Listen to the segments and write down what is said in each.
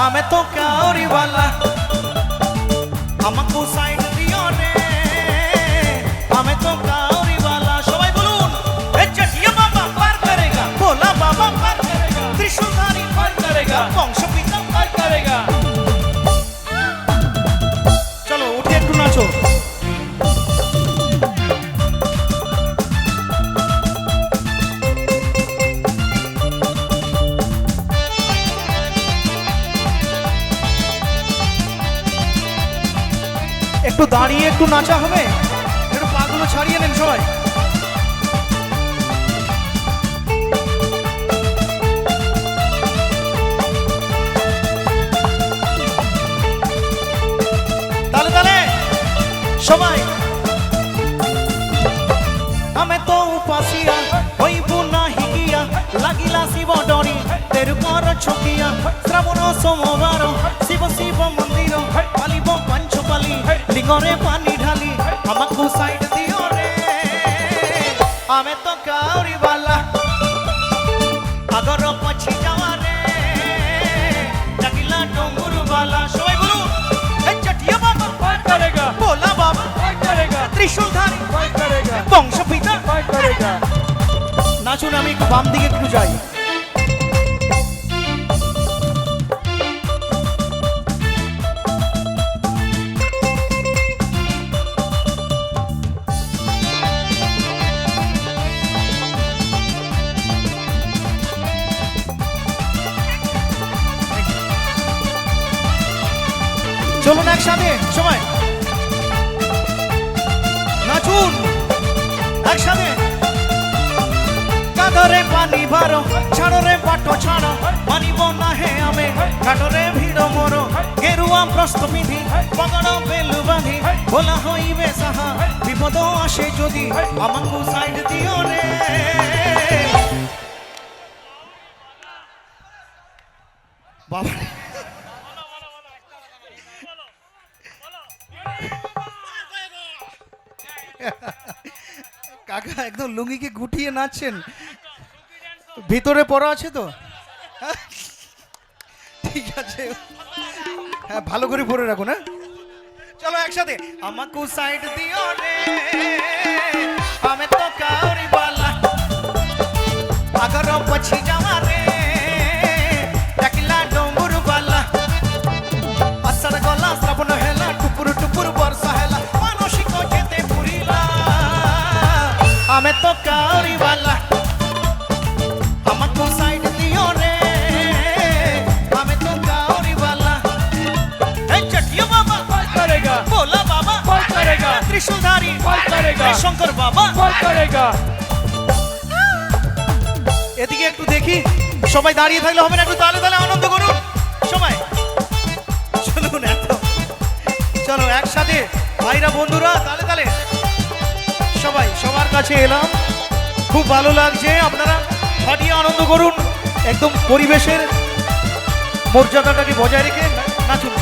हमें तो काउरी वाला हमको साइड दियो रे हमें तो काउरी वाला सबाई बोलून ए चटिया बाबा पार करेगा भोला बाबा पार करेगा त्रिशूलधारी पार करेगा वंश पिता पार करेगा चलो उठे একটু নাচো একটু দাঁড়িয়ে একটু নাচা হবে একটু পাগুলো ছাড়িয়ে নেন সবাই তালে তালে সবাই আমি তো উপাসিয়া ওই বুনা হিকিয়া লাগিলা শিব ডরি তেরু কর ছকিয়া শ্রাবণ সোমবার শিব শিব মন্দির পালিব পঞ্চপালি লিঙ্গরে পানি ঢালি আমাকু সাইড দিও রে আমি তো কাউরি বালা আগর পছি যাওয়া রে ডাকিলা ডঙ্গুর বালা সবাই বলুন এই চটিয়া বাবা পার করেগা ভোলা বাবা পার করেগা ত্রিশূলধারী পার করেগা বংশ পিতা পার করেগা নাচুন আমি একটু বাম দিকে একটু যাই চলুন একসাথে সবাই নাচুন একসাথে কাঁধরে পানি ভারো ছাড়রে পাটো ছাড়ো মানিব না হে আমি ঘাটরে ভিড় মোর গেরুয়া প্রস্ত বিধি পগড় বেলু বাঁধি ভোলা হইবে সাহা বিপদ আসে যদি আমাকু সাইড দিও রে বাবা কাকা একদম লুঙ্গিকে গুটিয়ে নাচছেন ভিতরে পড়া আছে তো ঠিক আছে হ্যাঁ ভালো করে পরে রাখুন হ্যাঁ চলো একসাথে আমাকু সাইড দিও রে আমি তো কাউরি বালা আগর পছি যাওয়া রে ডাকিলা ডঙ্গুর বালা আষাঢ় গলা শ্রাবণ হেলা টুপুর টুপুর বর্ষা হেলা মানসিক যেতে পুরিলা আমি তো কাউরি বালা আমাকু সাইড দিও রে আমি তো কাউরি বালা এই চটিয়া বাবা পার করেগা ভোলা বাবা পার করেগা ত্রিশূলধারী পার করেগা শঙ্কর বাবা পার করেগা এদিকে একটু দেখি সবাই দাঁড়িয়ে থাকলে হবে না একটু তালে তালে আনন্দ করুন সবাই চলুন এত চলো একসাথে ভাইরা বন্ধুরা তালে তালে সবাই সবার কাছে এলাম খুব ভালো লাগছে আপনারা ফাটিয়ে আনন্দ করুন একদম পরিবেশের মর্যাদাটাকে বজায় রেখে নাচুন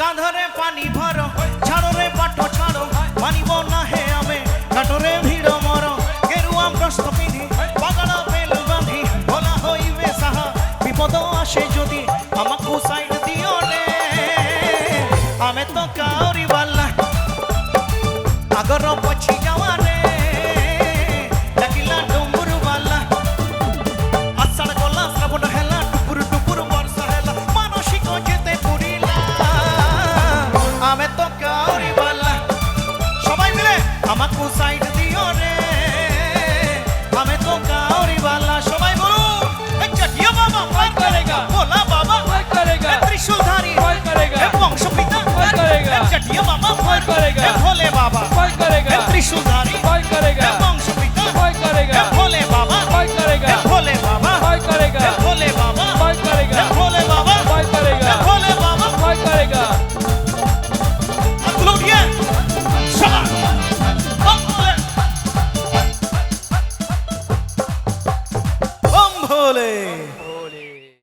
কাঁধরে পানি ভরো ছাড়রে পাটো ছাড়ো মানিব না হে আমি ঘাটরে ভিড় মর গেরুয়া প্রস্ত পিধি পাগড় বেলু বাঁধি ভোলা হইবে সাহা বিপদ আসে যদি আমাকু সাইড দিও রে আমি তো কাউরি বালা আগর পছি যাওয়া রে ডাকিলা ডঙ্গুর বালা আষাঢ় গলা শ্রাবণ হেলা টুপুর টুপুর বর্ষা হেলা মানসিক যেতে পুরিলা আমি তো কাউরি বালা সবাই মিলে আমাকু সাইড দিও রে আমি তো কাউরি বালা সবাই বলুন এই চটিয়া বাবা পার করেগা ভোলা বাবা পার করেগা ত্রিশূলধারী পার করেগা বংশ পিতা পার করেগা চটিয়া বাবা পার করেগা